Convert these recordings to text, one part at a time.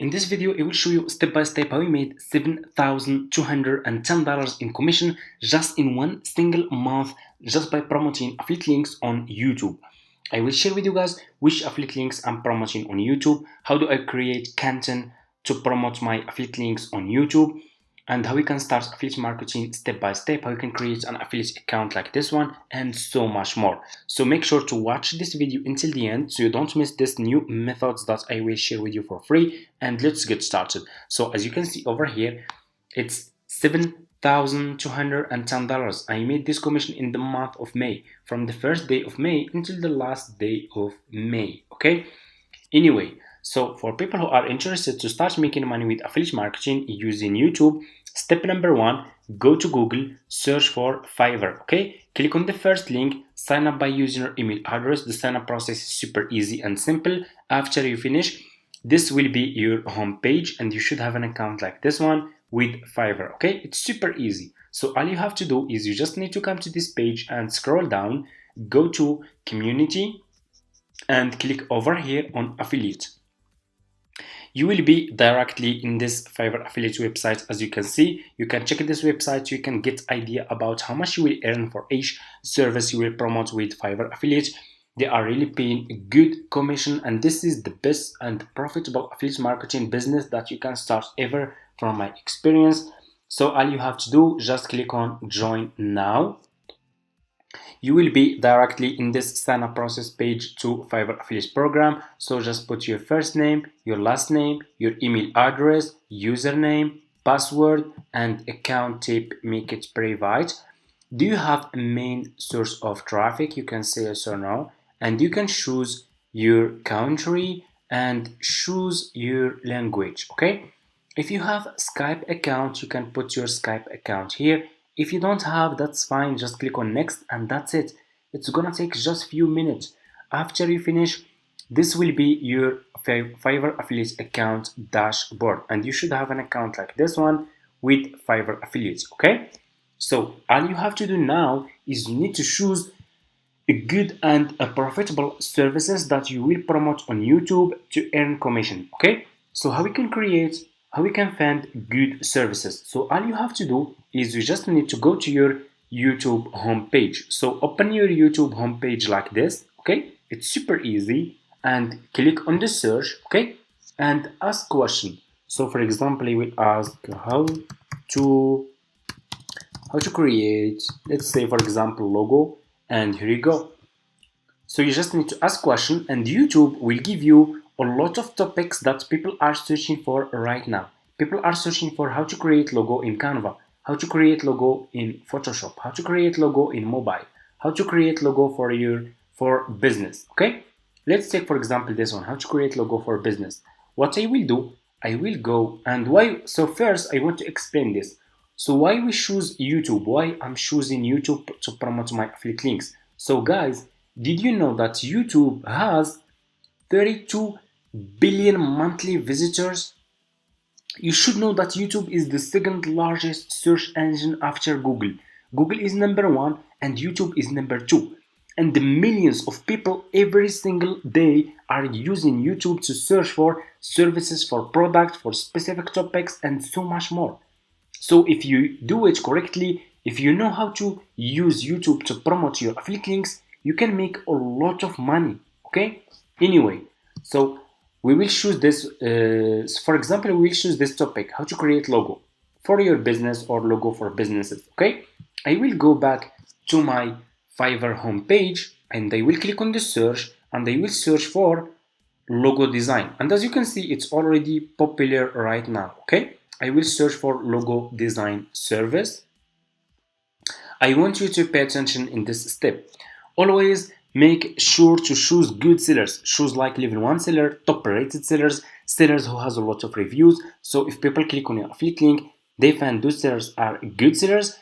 In this video, I will show you step by step how we made $7,210 in commission just in one single month just by promoting affiliate links on YouTube. I will share with you guys which affiliate links I'm promoting on YouTube, how do I create content to promote my affiliate links on YouTube, and how we can start affiliate marketing step by step, how you can create an affiliate account like this one, and so much more. So make sure to watch this video until the end so you don't miss these new methods that I will share with you for free. And let's get started. So as you can see over here, it's $7,210. I made this commission in the month of May, from the first day of May until the last day of May. Okay, anyway, so for people who are interested to start making money with affiliate marketing using YouTube, step number one, go to Google, search for Fiverr. Okay, click on the first link, sign up by using your email address. The sign up process is super easy and simple. After you finish, this will be your home page and you should have an account like this one with Fiverr. Okay, it's super easy. So all you have to do is you just need to come to this page and scroll down, go to community and click over here on affiliate. You will be directly in this Fiverr affiliate website. As you can see, you can check this website so you can get idea about how much you will earn for each service you will promote with Fiverr affiliate. They are really paying a good commission, and this is the best and profitable affiliate marketing business that you can start ever from my experience. So all you have to do, just click on join now. You will be directly in this sign up process page to Fiverr affiliate program. So just put your first name, your last name, your email address, username, password, and account type, make it private. Do you have a main source of traffic? You can say yes or no, and you can choose your country and choose your language. Okay, if you have Skype account, you can put your Skype account here. If you don't have, that's fine, just click on next and that's it. It's gonna take just few minutes. After you finish, this will be your Fiverr affiliate account dashboard, and you should have an account like this one with Fiverr affiliates. Okay, so all you have to do now is you need to choose a good and a profitable services that you will promote on YouTube to earn commission. Okay, so how we can find good services. So all you have to do is you just need to go to your YouTube homepage. So open your YouTube homepage like this. Okay, it's super easy, and click on the search. Okay, and ask question. So for example, I will ask how to create, let's say for example, logo, and here you go. So you just need to ask question, and YouTube will give you a lot of topics that people are searching for right now. People are searching for how to create logo in Canva, how to create logo in Photoshop, how to create logo in mobile, how to create logo for business. Okay, let's take for example this one, how to create logo for business. What I will do, I will go and why. So first I want to explain this. So why we choose YouTube, why I'm choosing YouTube to promote my affiliate links. So guys, did you know that YouTube has 32 billion monthly visitors? You should know that YouTube is the second largest search engine after Google. Google is number one and YouTube is number two. And the millions of people every single day are using YouTube to search for services, for products, for specific topics, and so much more. So if you do it correctly, if you know how to use YouTube to promote your affiliate links, you can make a lot of money. Okay, anyway, so we will choose this, for example, we will choose this topic, how to create logo for your business or logo for businesses. Okay, I will go back to my Fiverr homepage and I will click on the search and I will search for logo design, and as you can see, it's already popular right now. Okay, I will search for logo design service. I want you to pay attention in this step. Always make sure to choose good sellers. Choose like level 1 seller, top rated sellers, sellers who has a lot of reviews. So if people click on your affiliate link, they find those sellers are good sellers,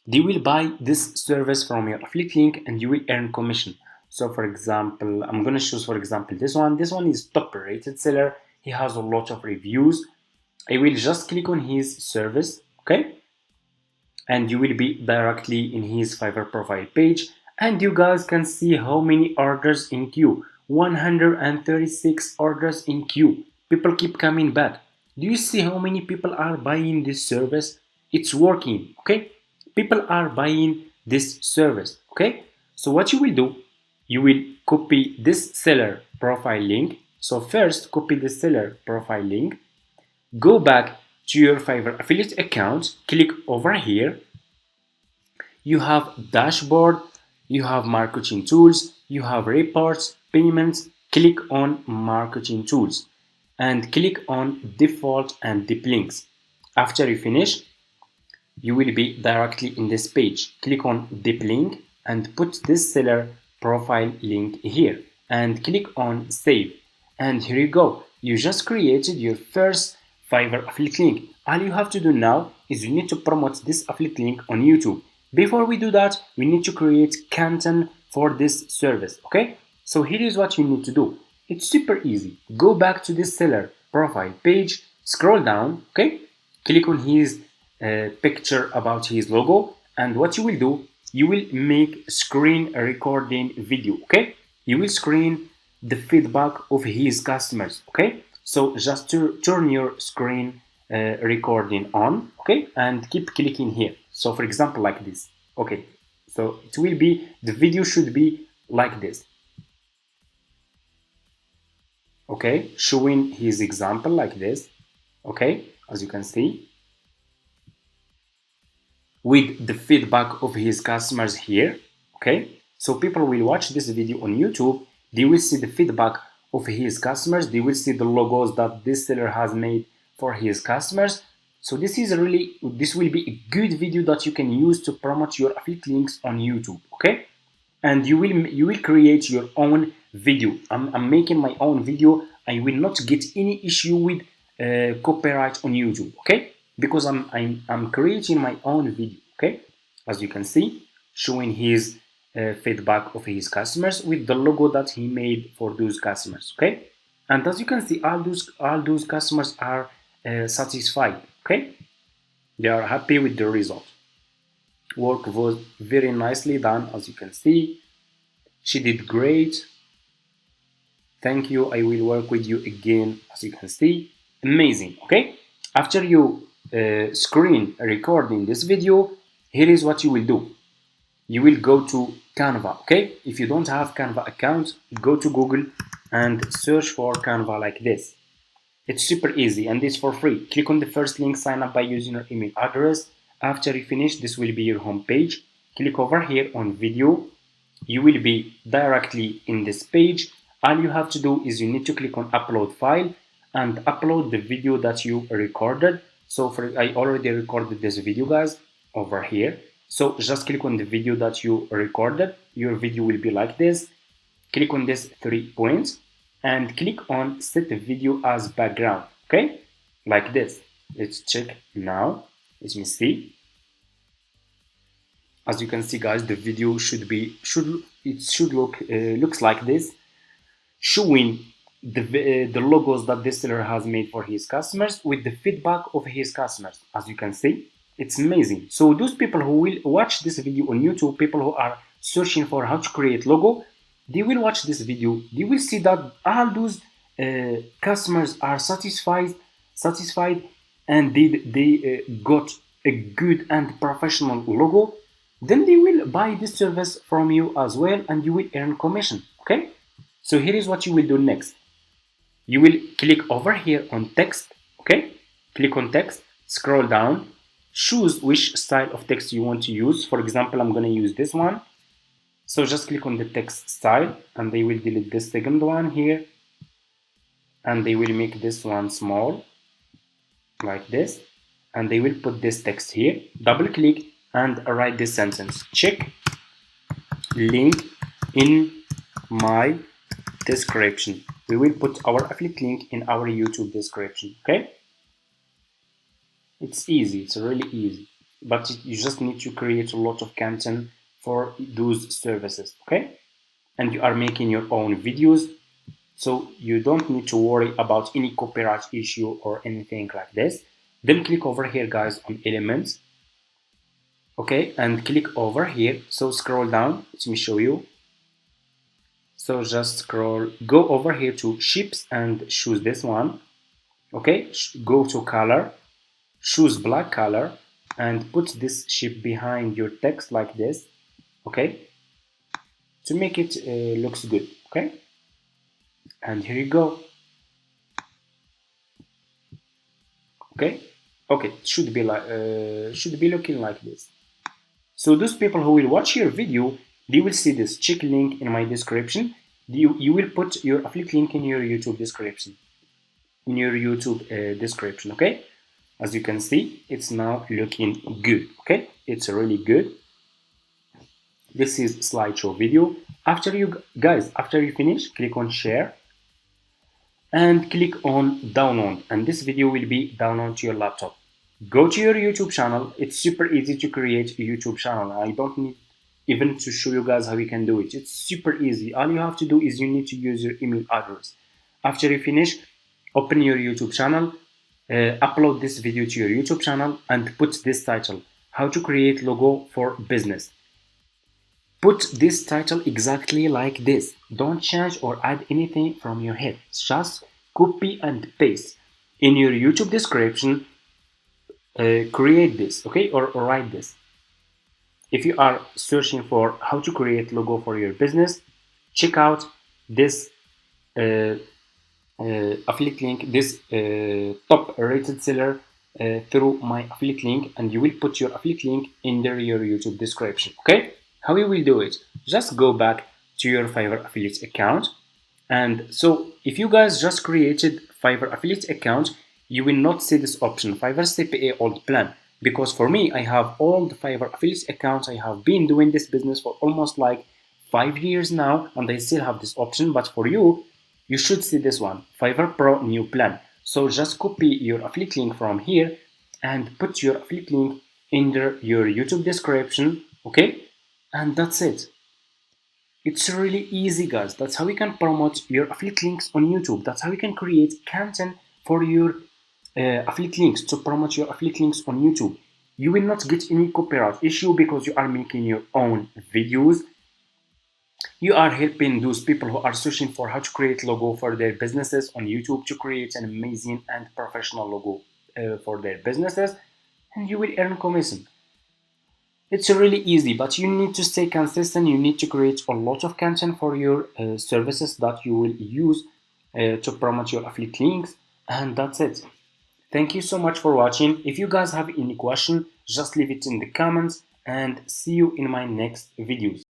they will buy this service from your affiliate link and you will earn commission. So for example, I'm gonna choose for example this one. This one is top rated seller. He has a lot of reviews. I will just click on his service. Okay, and you will be directly in his Fiverr profile page. And you guys can see how many orders in queue. 136 orders in queue. People keep coming back. Do you see how many people are buying this service? It's working, okay? People are buying this service, okay? So what you will do, you will copy this seller profile link. So first copy the seller profile link, go back to your Fiverr affiliate account, click over here. You have dashboard, you have marketing tools, you have reports, payments. Click on marketing tools and click on default and deep links. After you finish, you will be directly in this page. Click on deep link and put this seller profile link here and click on save. And here you go. You just created your first Fiverr affiliate link. All you have to do now is you need to promote this affiliate link on YouTube. Before we do that, we need to create content for this service, okay? So here is what you need to do. It's super easy. Go back to this seller profile page, scroll down, okay? Click on his picture about his logo, and what you will do, you will make screen recording video, okay? You will screen the feedback of his customers, okay? So just to turn your screen recording on, okay, and keep clicking here. So for example, like this, okay? So it will be, the video should be like this, okay, showing his example like this, okay, as you can see, with the feedback of his customers here, okay? So people will watch this video on YouTube, they will see the feedback of his customers, they will see the logos that this seller has made for his customers. So this will be a good video that you can use to promote your affiliate links on YouTube, okay? And you will create your own video. I'm making my own video. I will not get any issue with copyright on YouTube, okay? Because I'm creating my own video, okay? As you can see, showing his feedback of his customers with the logo that he made for those customers, okay? And as you can see, all those customers are satisfied, okay? They are happy with the result. Work was very nicely done, as you can see. She did great. Thank you. I will work with you again, as you can see. Amazing, okay? After you screen recording this video, here is what you will do. You will go to Canva, okay? If you don't have Canva account, go to Google and search for Canva like this. It's super easy and it's for free. Click on the first link, sign up by using your email address. After you finish, this will be your home page. Click over here on video. You will be directly in this page. All you have to do is you need to click on upload file and upload the video that you recorded. So I already recorded this video, guys, over here. So just click on the video that you recorded. Your video will be like this. Click on this 3 points and click on set the video as background, okay, like this. Let's check now. Let me see. As you can see, guys, the video should look looks like this, showing the logos that this seller has made for his customers with the feedback of his customers. As you can see, it's amazing. So those people who will watch this video on YouTube, people who are searching for how to create logo, they will watch this video. They will see that all those customers are satisfied, and they got a good and professional logo. Then they will buy this service from you as well, and you will earn commission, okay? So here is what you will do next. You will click over here on text, okay? Click on text, scroll down, choose which style of text you want to use. For example, I'm going to use this one. So just click on the text style and they will delete this second one here. And they will make this one small, like this. And they will put this text here. Double click and write this sentence. Check link in my description. We will put our affiliate link in our YouTube description, okay? It's easy, it's really easy, but you just need to create a lot of content for those services, okay? And you are making your own videos, so you don't need to worry about any copyright issue or anything like this. Then click over here, guys, on elements, okay, and click over here. So scroll down, let me show you. So just go over here to ships and choose this one. Okay, go to color, choose black color, and put this shape behind your text like this. Okay, to make it looks good. Okay, and here you go. Okay, okay, should be looking like this. So those people who will watch your video, they will see this. Check link in my description. You will put your affiliate link in your YouTube description. Description. Okay, as you can see, it's now looking good. Okay, it's really good. This is slideshow video. After you finish, click on share and click on download, and this video will be downloaded to your laptop. Go to your YouTube channel. It's super easy to create a YouTube channel. I don't need even to show you guys how you can do it. It's super easy. All you have to do is you need to use your email address. After you finish, open your YouTube channel, upload this video to your YouTube channel, and put this title: how to create logo for business. Put this title exactly like this. Don't change or add anything from your head. Just copy and paste. In your YouTube description, create this, okay, or write this. If you are searching for how to create logo for your business, check out this affiliate link, this top rated seller through my affiliate link, and you will put your affiliate link in your YouTube description. Okay, how you will do it? Just go back to your Fiverr affiliate account, and so if you guys just created Fiverr affiliate account, you will not see this option, Fiverr CPA old plan, because for me, I have all the Fiverr affiliate accounts. I have been doing this business for almost like 5 years now, and I still have this option. But for you, you should see this one, Fiverr Pro new plan. So just copy your affiliate link from here and put your affiliate link in your YouTube description, okay? And that's it. It's really easy, guys. That's how you can promote your affiliate links on YouTube. That's how you can create content for your affiliate links, to promote your affiliate links on YouTube. You will not get any copyright issue because you are making your own videos. You are helping those people who are searching for how to create logo for their businesses on YouTube to create an amazing and professional logo for their businesses, and you will earn commission. It's really easy, but you need to stay consistent. You need to create a lot of content for your services that you will use to promote your affiliate links, and that's it. Thank you so much for watching. If you guys have any question, just leave it in the comments, and see you in my next videos.